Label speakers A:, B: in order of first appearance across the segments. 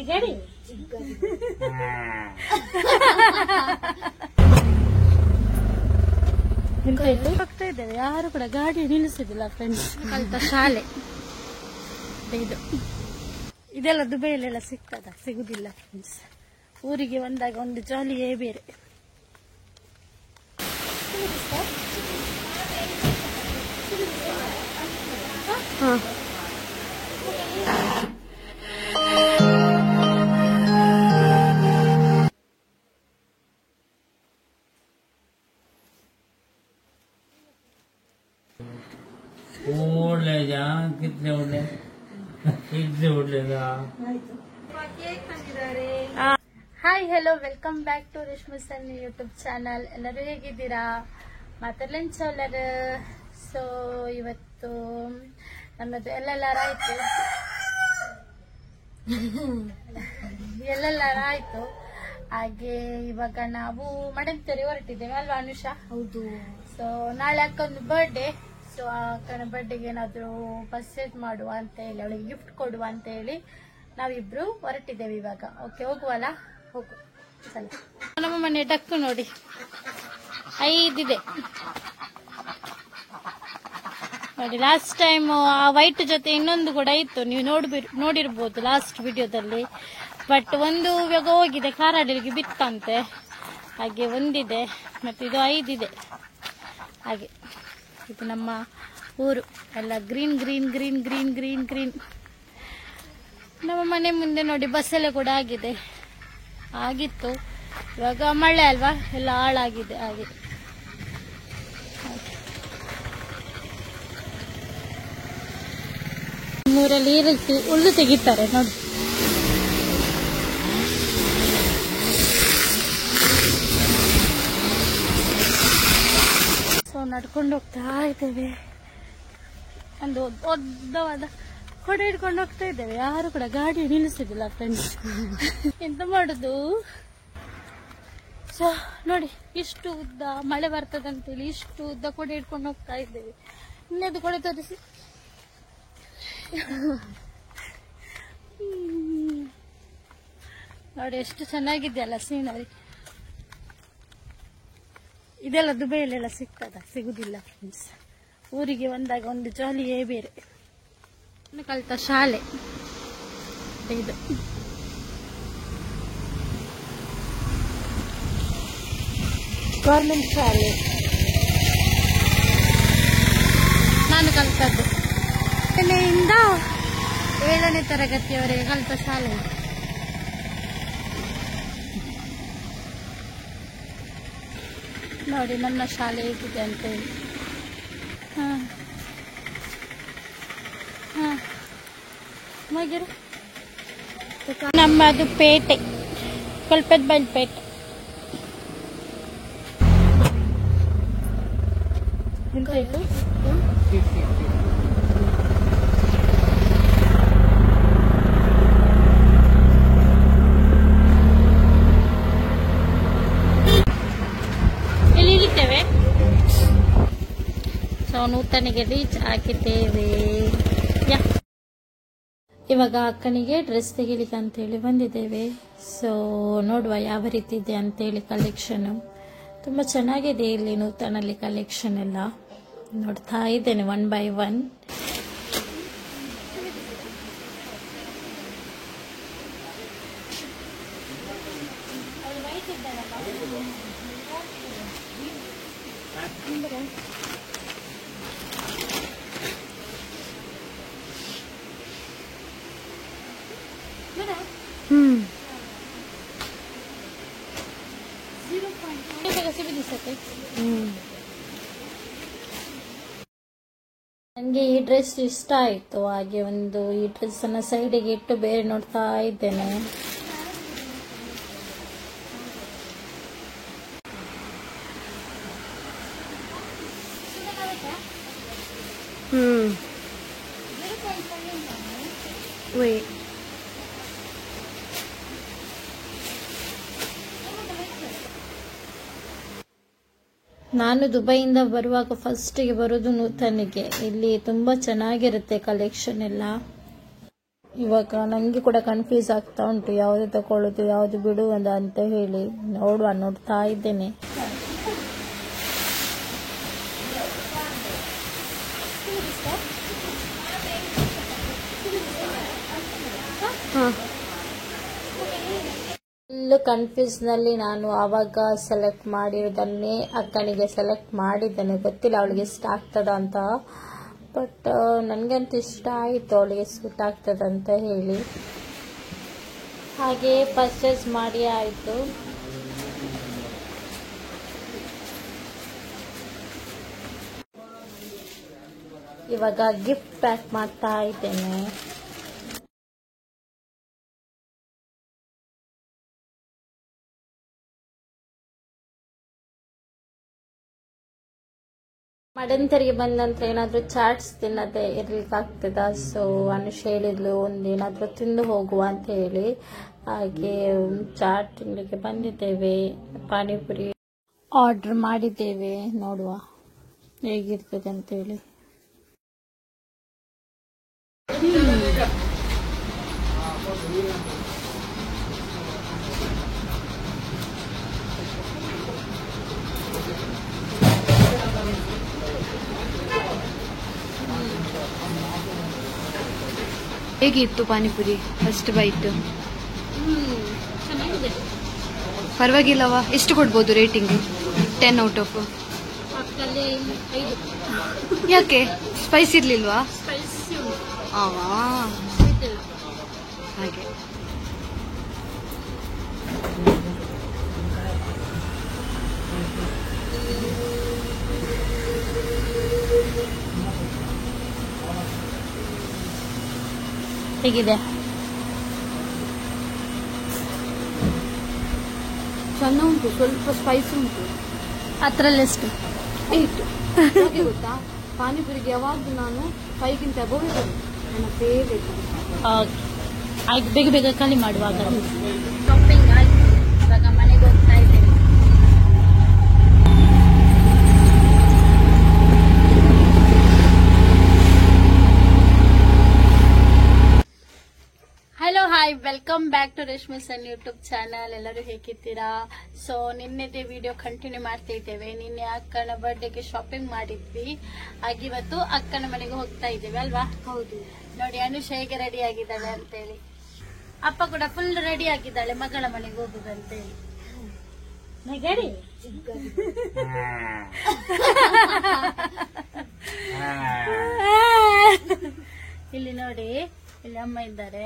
A: ಗಾಡಿ ಹೋಗ್ತಾ ಇದ್ದೇವೆ. ಯಾರು ಕೂಡ ಗಾಡಿ ನಿಲ್ಲಿಸುದಿಲ್ಲ ಫ್ರೆಂಡ್ಸ್. ಕಲಿತ ಶಾಲೆ ಇದು. ಇದೆಲ್ಲ ದುಬೈಯಲ್ಲೆಲ್ಲ ಸಿಗ್ತದ? ಸಿಗುದಿಲ್ಲ ಫ್ರೆಂಡ್ಸ್. ಊರಿಗೆ ಬಂದಾಗ ಒಂದು ಜಾಲಿಯೇ ಬೇರೆ.
B: कितने उड़े कितने उड़ेगा.
A: Hi hello welcome back to Reshma Sunny YouTube channel. ಎಲ್ಲರೂ ಹೇಗಿದ್ದೀರಾ? ಮಾತಾಡ್ಲಂಚೋಲರ್. ಸೊ ಇವತ್ತು ನಮ್ಮದು ಎಲ್ಲೆಲ್ಲಾರಾಯ್ತು ಹಾಗೆ ಇವಾಗ ನಾವು ಮಡಂತೇರಿ ಹೊರಟಿದ್ದೇವೆ ಅಲ್ವಾ ಅನುಷಾ? ಹೌದು. ಸೊ ನಾಳೆ ಅಕ್ಕೊಂದು ಬರ್ಡೇ. ಸೊ ಅಕ್ಕನ ಬರ್ಡೇಗೆ ಏನಾದ್ರು ಪರ್ಚೇಸ್ ಮಾಡುವ ಅಂತ ಹೇಳಿ, ಅವಳಿಗೆ ಗಿಫ್ಟ್ ಕೊಡುವ ಅಂತ ಹೇಳಿ ನಾವಿಬ್ರು ಹೊರಟಿದ್ದೇವೆ ಇವಾಗ. ಓಕೆ, ಹೋಗುವಲ್ಲ? ಹೋಗು. ನಮ್ಮ ಮನೆ ಡಕ್ಕು ನೋಡಿ 5 ಇದೆ ನೋಡಿ. ಲಾಸ್ಟ್ ಟೈಮ್ ಆ ವೈಟ್ ಜೊತೆ ಇನ್ನೊಂದು ಕೂಡ ಇತ್ತು, ನೀವು ನೋಡಿರ್ಬೋದು ಲಾಸ್ಟ್ ವಿಡಿಯೋದಲ್ಲಿ. ಬಟ್ ಒಂದು ಇವಾಗ ಹೋಗಿದೆ, ಕಾರಾಡಿಗೆ ಬಿತ್ತಂತೆ. ಹಾಗೆ ಒಂದಿದೆ, ಮತ್ತೆ ಇದು 5 ಇದೆ. ಹಾಗೆ ಇದು ನಮ್ಮ ಊರು ಎಲ್ಲ green green green green green green. ನಮ್ಮ ಮನೆ ಮುಂದೆ ನೋಡಿ ಬಸ್ಸೆಲ್ಲ ಕೂಡ ಆಗಿತ್ತು. ಇವಾಗ ಮಳೆ ಅಲ್ವಾ, ಎಲ್ಲ ಹಾಳಾಗಿದೆ. ಹಾಗೆ ಊರಲ್ಲಿ ಈ ರೀತಿ ಹುಲ್ಲು ತೆಗಿತಾರೆ ನೋಡಿ. ಸೊ ನಡ್ಕೊಂಡು ಹೋಗ್ತಾ ಇದ್ದೇವೆ. ಒಂದು ದೊಡ್ಡವಾದ ಕೊಡೆ ಹಿಡ್ಕೊಂಡು ಹೋಗ್ತಾ ಇದ್ದೇವೆ. ಯಾರು ಕೂಡ ಗಾಡಿ ನಿಲ್ಲಿಸುದಿಲ್ಲ ಫ್ರೆಂಡ್ಸ್. ಎಂತ ಮಾಡುದು? ಸೊ ನೋಡಿ, ಇಷ್ಟು ಉದ್ದ ಮಳೆ ಬರ್ತದಂತೇಳಿ ಇಷ್ಟು ಉದ್ದ ಕೊಡೆ ಹಿಡ್ಕೊಂಡು ಹೋಗ್ತಾ ಇದ್ದೇವೆ. ಇನ್ನದು ಕೊಡೆ ತೋರಿಸಿ. ನೋಡಿ ಎಷ್ಟು ಚೆನ್ನಾಗಿದೆಯಲ್ಲ ಸೀನರಿ. ಇದೆಲ್ಲ ದುಬೈಯಲ್ಲೆಲ್ಲ ಸಿಗ್ತದ? ಸಿಗುದಿಲ್ಲ ಫ್ರೆಂಡ್ಸ್. ಊರಿಗೆ ಬಂದಾಗ ಒಂದು ಜಾಲಿಯೇ ಬೇರೆ. ಕಲಿತ ಶಾಲೆ ಇದು. ಗೌರ್ಮೆಂಟ್ ಶಾಲೆ ನಾನು ಕಲಿತದ್ದು. 5ನೇಯಿಂದ 7ನೇ ತರಗತಿಯವರೆಗೆ ಕಲಿತ ಶಾಲೆ. ನೋಡಿ ನನ್ನ ಶಾಲೆ ಹೇಗಿದೆ ಅಂತೇಳಿ. ನಮ್ಮದು ಪೇಟೆ, ಕೊಲ್ಪೆಟ್ ಬೈಲ್ಪೇಟೆ. ಎಲ್ಲಿ ಇಳಿತೇವೆ? ಸೊ ನೂತನಿಗೆ ರೀಚ್ ಆಗಿದ್ದೇವೆ. ಇವಾಗ ಅಕ್ಕನಿಗೆ ಡ್ರೆಸ್ ತೆಗಿಲಿಕ್ಕೆ ಅಂತೇಳಿ ಬಂದಿದ್ದೇವೆ. ಸೊ ನೋಡುವ ಯಾವ ರೀತಿ ಇದೆ ಅಂತೇಳಿ ಕಲೆಕ್ಷನ್. ತುಂಬ ಚೆನ್ನಾಗಿದೆ ಇಲ್ಲಿ ನೂತನಲ್ಲಿ ಕಲೆಕ್ಷನ್ ಎಲ್ಲ. ನೋಡ್ತಾ ಇದ್ದೇನೆ 1 by 1. ನನಗೆ ಈ ಡ್ರೆಸ್ ಇಷ್ಟ ಆಯ್ತು. ಹಾಗೆ ಒಂದು ಈ ಡ್ರೆಸ್ ಅನ್ನ ಸೈಡಿಗೆ ಇಟ್ಟು ಬೇರೆ ನೋಡ್ತಾ ಇದ್ದೇನೆ. ನಾನು ದುಬೈಯಿಂದ ಬರುವಾಗ ಫಸ್ಟಿಗೆ ಬರೋದು ನೂತನಿಗೆ. ಇಲ್ಲಿ ತುಂಬಾ ಚೆನ್ನಾಗಿರುತ್ತೆ ಕಲೆಕ್ಷನ್ ಎಲ್ಲ. ಇವಾಗ ನನಗೆ ಕೂಡ ಕನ್ಫ್ಯೂಸ್ ಆಗ್ತಾ ಉಂಟು, ಯಾವುದು ತಗೊಳ್ಳೋದು ಯಾವುದು ಬಿಡುವುದು ಅಂತ ಹೇಳಿ. ನೋಡ್ತಾ ಇದ್ದೇನೆ. ಫುಲ್ ಕನ್ಫ್ಯೂಸ್ ನಲ್ಲಿ ನಾನು ಆವಾಗ ಸೆಲೆಕ್ಟ್ ಮಾಡಿರೋದನ್ನೇ ಅಕ್ಕನಿಗೆ ಸೆಲೆಕ್ಟ್ ಮಾಡಿದ್ದೇನೆ. ಗೊತ್ತಿಲ್ಲ ಅವಳಿಗೆ ಇಷ್ಟ ಆಗ್ತದ ಅಂತ, ಬಟ್ ನನಗಂತೂ ಇಷ್ಟ ಆಯಿತು, ಅವಳಿಗೆ ಸೂಟ್ ಆಗ್ತದಂತ ಹೇಳಿ ಹಾಗೆ ಪರ್ಚೇಸ್ ಮಾಡಿ ಆಯಿತು. ಇವಾಗ ಗಿಫ್ಟ್ ಪ್ಯಾಕ್ ಮಾಡ್ತಾ ಇದ್ದೇನೆ. ಮಡಂತರಿಗೆ ಬಂದ ನಂತರ ಏನಾದರೂ ಚಾಟ್ಸ್ ತಿನ್ನದೆ ಇರ್ಲಿಕ್ಕಾಗ್ತದ. ಸೊ ಅನುಷ್ ಹೇಳಿದ್ಲು ಒಂದೇನಾದರೂ ತಿಂದು ಹೋಗುವ ಅಂತ ಹೇಳಿ, ಹಾಗೆ ಚಾಟ್ ತಿನ್ನಲಿಕ್ಕೆ ಬಂದಿದ್ದೇವೆ. ಪಾನಿಪುರಿ ಆರ್ಡರ್ ಮಾಡಿದ್ದೇವೆ, ನೋಡುವ ಹೇಗಿರ್ತದೆ ಅಂತೇಳಿ.
C: ಹೇಗಿತ್ತು ಪಾನಿಪುರಿ ಫಸ್ಟ್ ಬೈಟ್?
A: ಚೆನ್ನಾಗಿದೆ,
C: ಪರವಾಗಿಲ್ಲವಾ? ಎಷ್ಟು ಕೊಡ್ಬೋದು ರೇಟಿಂಗ್ 10 ಔಟ್ ಆಫ್? ಯಾಕೆ ಸ್ಪೈಸ್ ಇರ್ಲಿಲ್ವಾ? ಹಾಗೆ
A: ಹೇಗಿದೆ?
C: ಚೆನ್ನಾಗಿ ಉಂಟು, ಸ್ವಲ್ಪ ಸ್ಪೈಸ್ ಉಂಟು.
A: ಅದರಲ್ಲೆಷ್ಟು?
C: 8. ಗೊತ್ತಾ, ಪಾನಿಪುರಿಗೆ ಯಾವಾಗಲೂ ನಾನು 5ಗಿಂತ ಅಬೋವ್ ಇರೋದು, ನನ್ನ ಫೇವ್ರೇಟ್.
A: ಆಯ್ತು, ಬೇಗ ಬೇಗ ಖಾಲಿ ಮಾಡುವಾಗ. ಶಾಪಿಂಗ್ ಆಯ್ತು, ಇವಾಗ ಮನೆಗೆ ಹೋಗ್ತಾ ಇದ್ದೇನೆ. Hello, hi, welcome back to Reshma Sunny YouTube channel. ಎಲ್ಲರೂ ಹೇಗಿದ್ದೀರಾ? ಸೊ ನಿನ್ನೆದೇ ವಿಡಿಯೋ ಕಂಟಿನ್ಯೂ ಮಾಡ್ತಾ ಇದ್ದೇವೆ. ನಿನ್ನೆ ಅಕ್ಕನ ಬರ್ಡೇಗೆ ಶಾಪಿಂಗ್ ಮಾಡಿದ್ವಿ, ಹಾಗೆ ಇವತ್ತು ಅಕ್ಕನ ಮನೆಗೆ ಹೋಗ್ತಾ ಇದ್ದೇವೆ ಅಲ್ವಾ?
C: ಹೌದು.
A: ನೋಡಿ ಅನುಷ ಹೇಗೆ ರೆಡಿ ಆಗಿದ್ದಾಳೆ ಅಂತೇಳಿ. ಅಪ್ಪ ಕೂಡ ಫುಲ್ ರೆಡಿ ಆಗಿದ್ದಾಳೆ ಮಗಳ ಮನೆಗೆ ಹೋಗುದಂತೇಳಿ. ಗಾಡಿ ಇಲ್ಲಿ ನೋಡಿ, ಇಲ್ಲಿ ಅಮ್ಮ ಇದ್ದಾರೆ.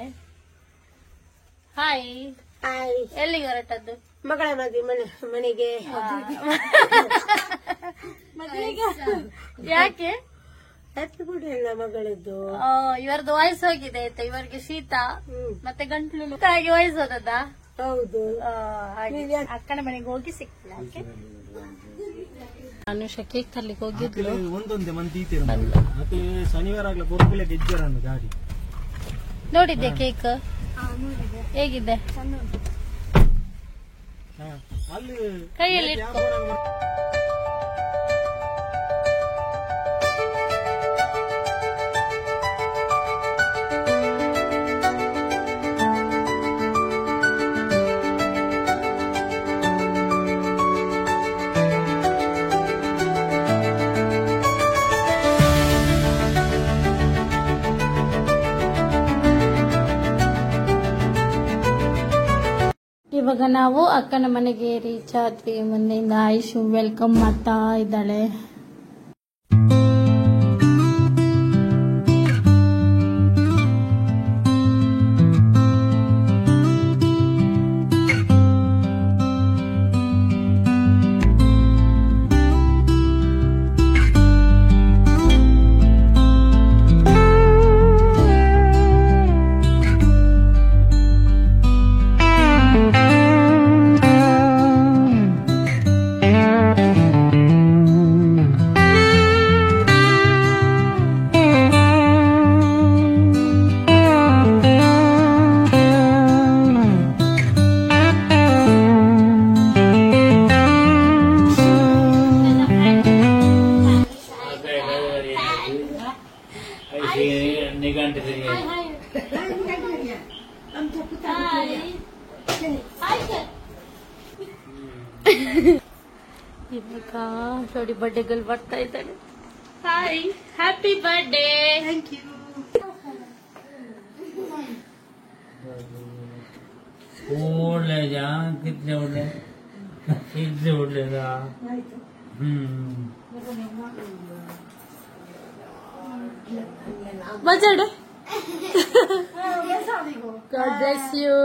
A: ಹಾಯ್. ಎಲ್ಲಿಗೆ ಹೊರಟದ್ದು?
D: ಮಗಳ ಮನೆಗೆ.
A: ಯಾಕೆ?
D: ಹತ್ತು ಕೂಡ ಇಲ್ಲ ಮಗಳದ್ದು.
A: ಇವರದ್ದು ವಾಯ್ಸ್ ಹೋಗಿದೆ ಆಯ್ತಾ, ಇವರಿಗೆ ಶೀತ ಮತ್ತೆ ಗಂಟ್ಲು ಹಾಗೆ ವಾಯ್ಸ್ ಹೋದದ.
D: ಹೌದು.
A: ಹಾಗೆ ಅಕ್ಕನ ಮನೆಗೆ ಹೋಗಿ ಸಿಕ್ತಿಲ್ಲ. ಅನುಷ ಕೇಕ್ ತರ್ಲಿಕ್ಕೆ ಹೋಗಿದ್ಲು.
B: ಒಂದೊಂದೇ ಮಂದಿ ಶನಿವಾರ ಆಗ್ಲ ಬೊರ್ಕುಲೆ ಗೆಜ್ಜರನ್ನು ಗಾಡಿ
A: ನೋಡಿದ್ದೆ ಕೇಕ್ ಹೇಗಿದೆ? ಕೈಯಲ್ಲಿ ಇಟ್ಕೊ. ಇವಾಗ ನಾವು ಅಕ್ಕನ ಮನೆಗೆ ರೀಚ್ ಆದ್ವಿ. ಮುಂದೆಯಿಂದ ಆಯುಷು ವೆಲ್ಕಮ್ ಮಾಡ್ತಾ ಇದ್ದಾಳೆ. ಇವಾಗ ನೋಡಿ ಬರ್ಡೇಗಳು ಬರ್ತಾ ಇದ್ದಾಳೆ. Hi, happy birthday. Thank you.
E: ओले जा कितने ओले कितने ओले ना
A: बजाड़े. God bless you.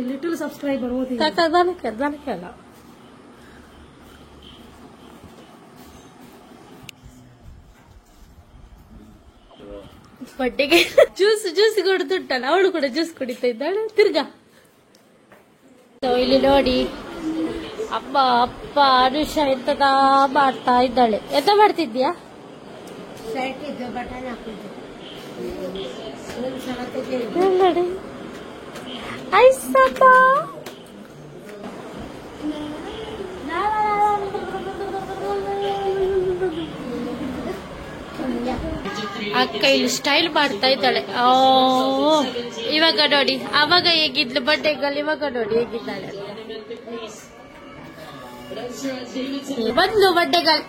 C: Little subscriber होती है.
A: क्या ಬಟ್ಟೆಗೆ ಜ್ಯೂಸ್ ಕೊಡ್ತುಂಟಲ್ಲ, ಅವಳು ಕೂಡ ಜ್ಯೂಸ್ ಕುಡಿತಾ ಇದ್ದಾಳೆ. ತಿರ್ಗಾ ಇಲ್ಲಿ ನೋಡಿ ಅಪ್ಪ ಅನುಷ ಎಂತದ ಮಾಡ್ತಾ ಇದ್ದಾಳೆ. ಎಂತ ಮಾಡ್ತಿದ್ಯಾ? ನೋಡಿ ಐಸಪ್ಪ ಅಕ್ಕ ಇಲ್ಲಿ ಸ್ಟೈಲ್ ಮಾಡ್ತಾ ಇದ್ದಾಳೆ. ಇವಾಗ ನೋಡಿ, ಅವಾಗ ಹೇಗಿದ್ಲು ಬಡ್ಡೆಗಲ್ಲಿ, ಇವಾಗ ನೋಡಿ ಹೇಗಿದ್ದಾಳೆ. ಬಂದ್ಲು ಬಡ್ಡೆಗಲ್.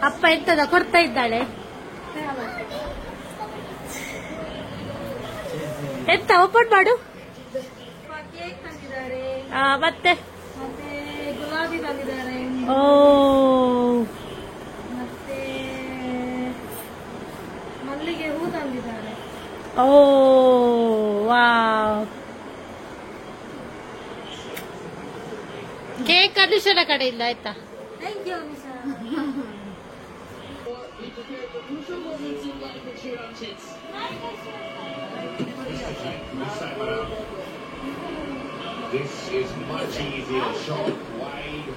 A: ಅಪ್ಪ ಎಂತದ ಕೊಡ್ತಾ ಇದ್ದಾಳೆ. ಎಂತ ಓಪನ್ ಮಾಡು. ಮತ್ತೆ
C: ಗುಲಾಬಿ ತಂದಿದ್ದಾರೆ,
A: ಓ
C: ಮತ್ತೆ ಮಲ್ಲಿಗೆ ಹೂ ತಂದಿದ್ದಾರೆ.
A: ಓ ವಾವ್. ಕೇಕ್ ಅನುಷನ ಕಡೆಯಿಂದ ಆಯ್ತಾ?
C: Thank you Anusha.
F: This is much easier. Short, wide,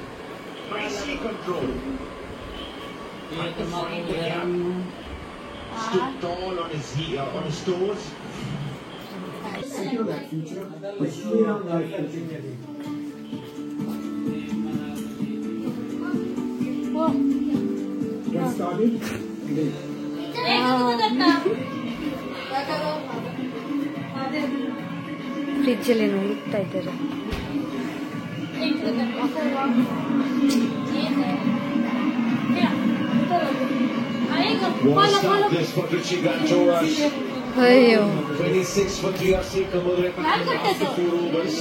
F: icy control. Stood tall on his toes.
B: Get started.
C: Fridge ಅಲ್ಲಿ ಹುಡುಕ್ತಾ ಇದ್ದಾರೆ.
F: One stop this for Richie Gantoras.
C: ಅಯ್ಯೋ
F: 26 for TRC Kamudre after 4 overs.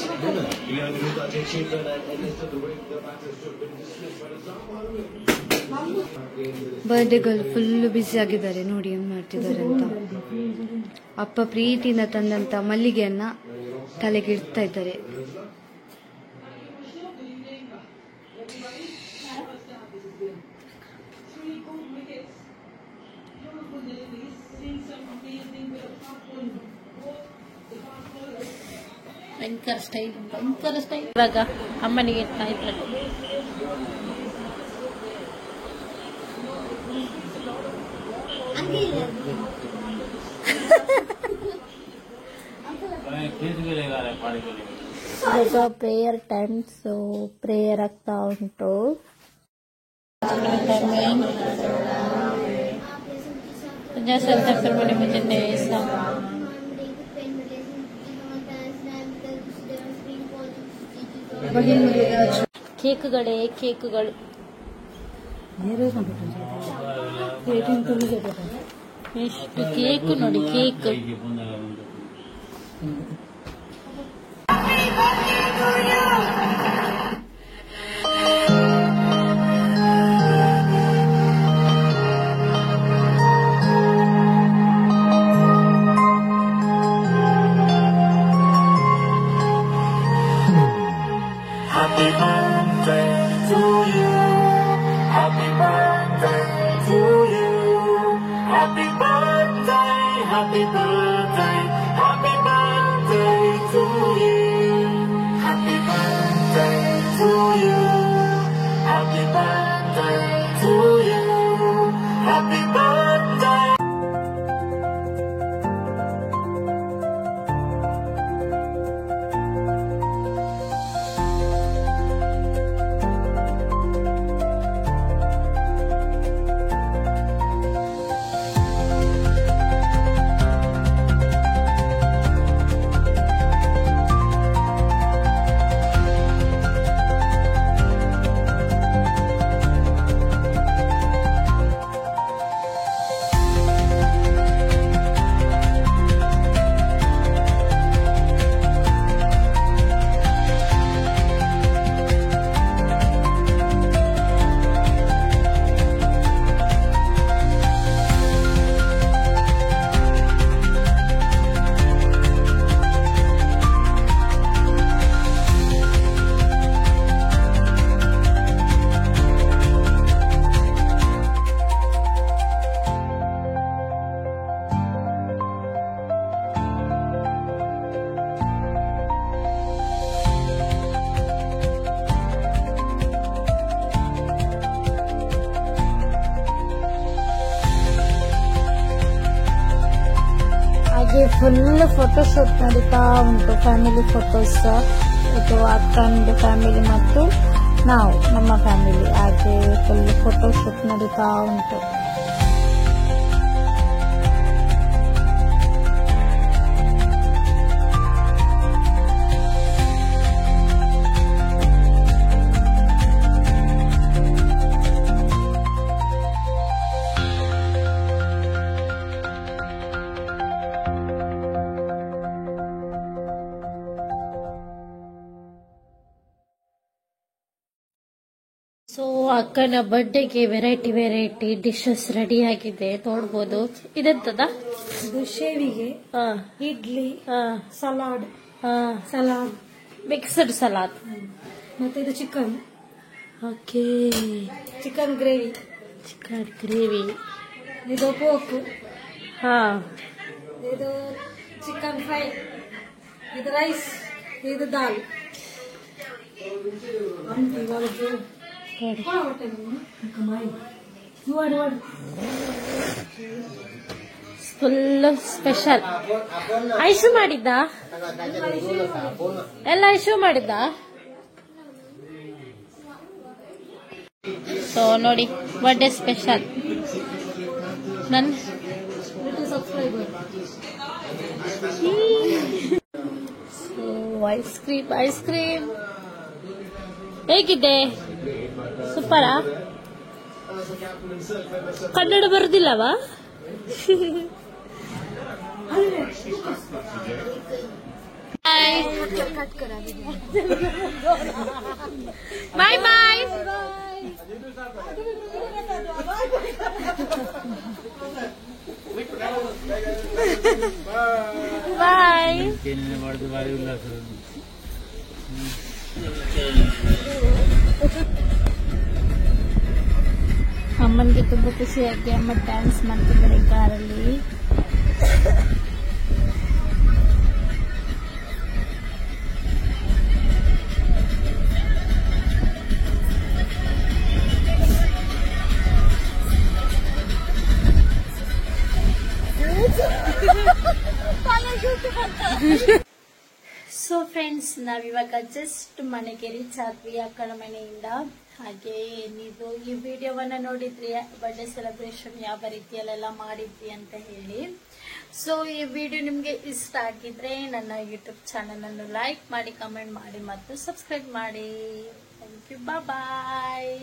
F: Viruddha Jayachandran and Elizabeth the way the batters should be dismissed by the
C: ಬರ್ಡೇಗಳು full busy ಆಗಿದ್ದಾರೆ. ನೋಡಿ ಏನ್ ಮಾಡ್ತಿದ್ದಾರೆ ಅಂತ. ಅಪ್ಪ ಪ್ರೀತಿಯಿಂದ ತಂದಂತ ಮಲ್ಲಿಗೆಯನ್ನ ತಲೆಗೆ ಇಡ್ತಾ ಇದ್ದಾರೆ.
A: ಭಯಂಕರ ಸ್ಟೈಲ್. ಇವಾಗ ಅಮ್ಮನಿಗೆ ಇಡ್ತಾ ಇದ್ದಾರೆ. ಇವಾಗ ಪ್ರೇಯರ್ ಟೈಮ್. ಸೊ ಪ್ರೇಯರ್ ಆಗ್ತಾ ಉಂಟು. ಕೇಕ್ಗಳೇ ಕೇಕ್ಗಳು. ಎಷ್ಟು ಕೇಕ್ ನೋಡಿ, cake.
G: Happy birthday to you. Happy birthday to you. Happy birthday, happy birthday, happy birthday to you.
A: Full photoshoot ನಡೀತಾ ಉಂಟು, ಫ್ಯಾಮಿಲಿ ಫೋಟೋಸ್. ಇದು ಅಕ್ಕಂದು ಫ್ಯಾಮಿಲಿ ಮತ್ತು ನಾವು ನಮ್ಮ ಫ್ಯಾಮಿಲಿ, ಹಾಗೆ ಫುಲ್ ಫೋಟೋಶೂಟ್ ನಡೀತಾ ಉಂಟು. ಸೊ ಅಕ್ಕನ ಬರ್ಡೇಗೆ ವೆರೈಟಿ ಡಿಶಸ್ ರೆಡಿ ಆಗಿದೆ, ನೋಡ್ಬೋದು. ಇದೆಂತದ?
D: ಇದು ಶೇವಿಗೆ, ಇಡ್ಲಿ, ಸಲಾಡ್,
A: ಮಿಕ್ಸ್ಡ್ ಸಲಾಡ್,
D: ಮತ್ತೆ ಇದು ಚಿಕನ್,
A: ಓಕೆ,
D: ಚಿಕನ್ ಗ್ರೇವಿ, ಇದು ಪೋಕ್, ಇದು ಚಿಕನ್ ಫ್ರೈ, ಇದು ರೈಸ್, ಇದು ದಾಲ್.
A: Full special. ಐಶು ಮಾಡಿದ್ದ ಎಲ್ಲ, ಐಶು ಮಾಡಿದ್ದ. ಸೊ ನೋಡಿ, ಬರ್ಡೇ ಸ್ಪೆಷಲ್. ನನ್ ಐಸ್ ಕ್ರೀಮ್ ಹೇಗಿದೆ? ಸೂಪರಾ? ಕನ್ನಡ ಬರುದಿಲ್ಲವಾ? ಬಾಯ್ ಬಾಯ್ ಬಾಯ್.
E: ಮಾಡಿದ ಭಾರಿ ಉಲ್ಲಾಸ.
A: ಅಮ್ಮನಿಗೆ ತುಂಬಾ ಖುಷಿಯಾಗಿ ಅಮ್ಮ ಡ್ಯಾನ್ಸ್ ಮಾಡ್ತಿದ್ದಾರೆ ಕಾರಲ್ಲಿ. ಸೊ ಫ್ರೆಂಡ್ಸ್, ನಾವಿವಾಗ ಜಸ್ಟ್ ಮನೆಗೆ ರೀಚ್ ಆದ್ವಿ ಅಕ್ಕನ ಮನೆಯಿಂದ. ಹಾಗೆ ನೀವು ಈ ವಿಡಿಯೋವನ್ನ ನೋಡಿದ್ರಿ, ಬರ್ಡೇ ಸೆಲೆಬ್ರೇಷನ್ ಯಾವ ರೀತಿಯಲ್ಲೆಲ್ಲ ಮಾಡಿದ್ವಿ ಅಂತ ಹೇಳಿ. ಸೊ ಈ ವಿಡಿಯೋ ನಿಮ್ಗೆ ಇಷ್ಟ ಆಗಿದ್ರೆ ನನ್ನ ಯೂಟ್ಯೂಬ್ ಚಾನಲ್ ಅನ್ನು ಲೈಕ್ ಮಾಡಿ, ಕಮೆಂಟ್ ಮಾಡಿ ಮತ್ತು ಸಬ್ಸ್ಕ್ರೈಬ್ ಮಾಡಿ. Thank you, bye.